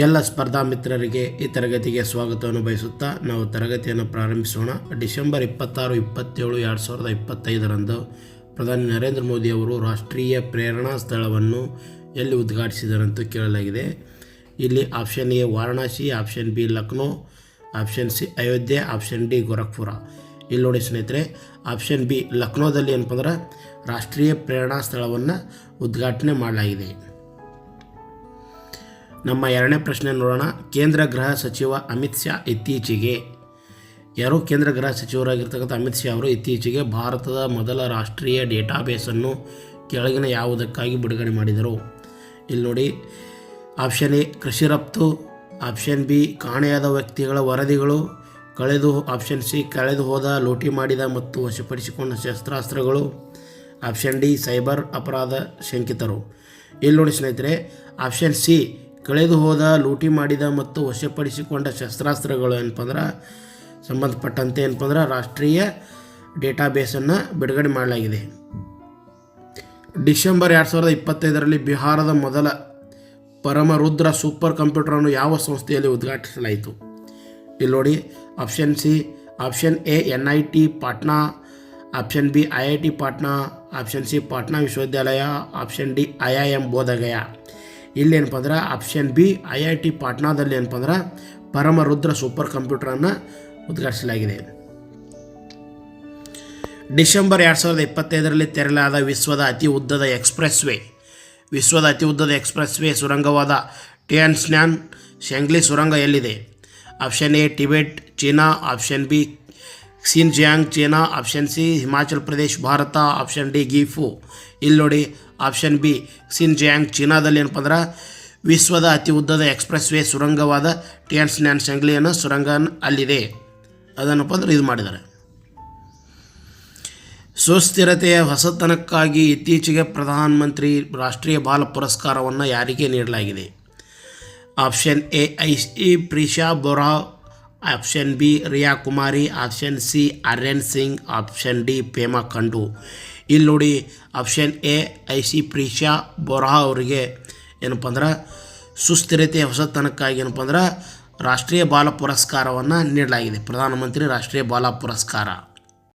ಎಲ್ಲ ಸ್ಪರ್ಧಾ ಮಿತ್ರರಿಗೆ ಈ ತರಗತಿಗೆ ಸ್ವಾಗತವನ್ನು ಬಯಸುತ್ತಾ ನಾವು ತರಗತಿಯನ್ನು ಪ್ರಾರಂಭಿಸೋಣ. ಡಿಸೆಂಬರ್ 26, 27, 2025ರಂದು ಪ್ರಧಾನಿ ನರೇಂದ್ರ ಮೋದಿ ಅವರು ರಾಷ್ಟ್ರೀಯ ಪ್ರೇರಣಾ ಸ್ಥಳವನ್ನು ಎಲ್ಲಿ ಉದ್ಘಾಟಿಸಿದರಂತೂ ಕೇಳಲಾಗಿದೆ. ಇಲ್ಲಿ option A Varanasi, option B Lucknow, option C Ayodhya, option D Gorakhpur. ಇಲ್ಲಿ ನೋಡಿ ಸ್ನೇಹಿತರೆ, ಆಪ್ಷನ್ ಬಿ ಲಕ್ನೋದಲ್ಲಿ ಏನಪ್ಪ ಅಂದ್ರೆ ರಾಷ್ಟ್ರೀಯ ಪ್ರೇರಣಾ ಸ್ಥಳವನ್ನು ಉದ್ಘಾಟನೆ ಮಾಡಲಾಗಿದೆ. ನಮ್ಮ ಎರಡನೇ ಪ್ರಶ್ನೆ ನೋಡೋಣ. ಕೇಂದ್ರ ಗೃಹ ಸಚಿವ ಅಮಿತ್ ಶಾ ಇತ್ತೀಚೆಗೆ ಕೇಂದ್ರ ಗೃಹ ಸಚಿವರಾಗಿರ್ತಕ್ಕಂಥ ಅಮಿತ್ ಶಾ ಅವರು ಇತ್ತೀಚೆಗೆ ಭಾರತದ ಮೊದಲ ರಾಷ್ಟ್ರೀಯ ಡೇಟಾಬೇಸನ್ನು ಕೆಳಗಿನ ಯಾವುದಕ್ಕಾಗಿ ಬಿಡುಗಡೆ ಮಾಡಿದರು? ಇಲ್ಲಿ ನೋಡಿ, ಆಪ್ಷನ್ ಎ ಕೃಷಿ ರಫ್ತು, ಆಪ್ಷನ್ ಬಿ ಕಾಣೆಯಾದ ವ್ಯಕ್ತಿಗಳ ವರದಿಗಳು, ಆಪ್ಷನ್ ಸಿ ಕಳೆದು ಹೋದ, ಲೂಟಿ ಮಾಡಿದ ಮತ್ತು ವಶಪಡಿಸಿಕೊಂಡ ಶಸ್ತ್ರಾಸ್ತ್ರಗಳು, ಆಪ್ಷನ್ ಡಿ ಸೈಬರ್ ಅಪರಾಧ ಶಂಕಿತರು. ಇಲ್ಲಿ ನೋಡಿ ಸ್ನೇಹಿತರೆ, ಆಪ್ಷನ್ ಸಿ ಕಳೆದು ಹೋದ, ಲೂಟಿ ಮಾಡಿದ ಮತ್ತು ವಶಪಡಿಸಿಕೊಂಡ ಶಸ್ತ್ರಾಸ್ತ್ರಗಳು ಏನಪ್ಪ ಅಂದ್ರೆ ಸಂಬಂಧಪಟ್ಟಂತೆ ಏನಪ್ಪ ಅಂದ್ರೆ ರಾಷ್ಟ್ರೀಯ ಡೇಟಾಬೇಸನ್ನು ಬಿಡುಗಡೆ ಮಾಡಲಾಗಿದೆ. ಡಿಸೆಂಬರ್ 2025ರಲ್ಲಿ ಬಿಹಾರದ ಮೊದಲ ಪರಮರುದ್ರ ಸೂಪರ್ ಕಂಪ್ಯೂಟರನ್ನು ಯಾವ ಸಂಸ್ಥೆಯಲ್ಲಿ ಉದ್ಘಾಟಿಸಲಾಯಿತು? ಇಲ್ಲಿ ನೋಡಿ, option A NIT Patna, option B IIT Patna, option C Patna ವಿಶ್ವವಿದ್ಯಾಲಯ, ಆಪ್ಷನ್ ಡಿ IIM ಬೋಧಗಯಾ. ಇಲ್ಲಿ ಏನಪ್ಪ ಅಂದ್ರೆ ಆಪ್ಷನ್ ಬಿ IIT ಪಾಟ್ನಾದಲ್ಲಿ ಏನಪ್ಪ ಅಂದ್ರೆ ಪರಮರುದ್ರ ಸೂಪರ್ ಕಂಪ್ಯೂಟರನ್ನು ಉದ್ಘಾಟಿಸಲಾಗಿದೆ. ಡಿಸೆಂಬರ್ 2025ರಲ್ಲಿ ತೆರಳಾದ ವಿಶ್ವದ ಅತಿ ಉದ್ದದ ಎಕ್ಸ್ಪ್ರೆಸ್ ವೇ ಸುರಂಗವಾದ ಟಿಯಾನ್ಶಾನ್ ಶೆಂಗ್ಲಿ ಸುರಂಗ ಎಲ್ಲಿದೆ? Option A Tibet China, option B Xinjiang China, option C Himachal Pradesh Bharat, option D Gifu. ಇಲ್ಲಿ ನೋಡಿ, ಆಪ್ಷನ್ ಬಿ ಕ್ಸಿನ್ಜಿಯಾಂಗ್ ಚೀನಾದಲ್ಲಿ ಏನಪ್ಪ ಅಂದ್ರೆ ವಿಶ್ವದ ಅತಿ ಉದ್ದದ ಎಕ್ಸ್ಪ್ರೆಸ್ ವೇ ಸುರಂಗವಾದ ಟಿಯಾನ್ಶಾನ್ ಶೆಂಗ್ಲಿಯನ್ನು ಸುರಂಗ ಅಲ್ಲಿದೆ. ಅದನ್ನಪ್ಪ ಅಂದ್ರೆ ಇದು ಮಾಡಿದ್ದಾರೆ. ಸುಸ್ಥಿರತೆಯ ಹೊಸತನಕ್ಕಾಗಿ ಇತ್ತೀಚೆಗೆ ಪ್ರಧಾನಮಂತ್ರಿ ರಾಷ್ಟ್ರೀಯ ಬಾಲ ಪುರಸ್ಕಾರವನ್ನು ಯಾರಿಗೆ ನೀಡಲಾಗಿದೆ? Option A Aishi Prisha Borah, option B Riya Kumari, option C Aryan Singh, option D Pema Khandu. ಇಲ್ಲಿ ನೋಡಿ, ಆಪ್ಷನ್ ಎ ಐಸಿ ಪ್ರಿಷಾ ಬೋರಾ ಅವರಿಗೆ ಏನಪ್ಪ ಅಂದ್ರೆ ಸುಸ್ಥಿರತೆಯ ಹೊಸತನಕ್ಕಾಗಿ ಏನಪ್ಪ ಅಂದ್ರೆ ರಾಷ್ಟ್ರೀಯ ಬಾಲ ಪುರಸ್ಕಾರವನ್ನು ನೀಡಲಾಗಿದೆ. ಪ್ರಧಾನಮಂತ್ರಿ ರಾಷ್ಟ್ರೀಯ ಬಾಲ ಪುರಸ್ಕಾರ.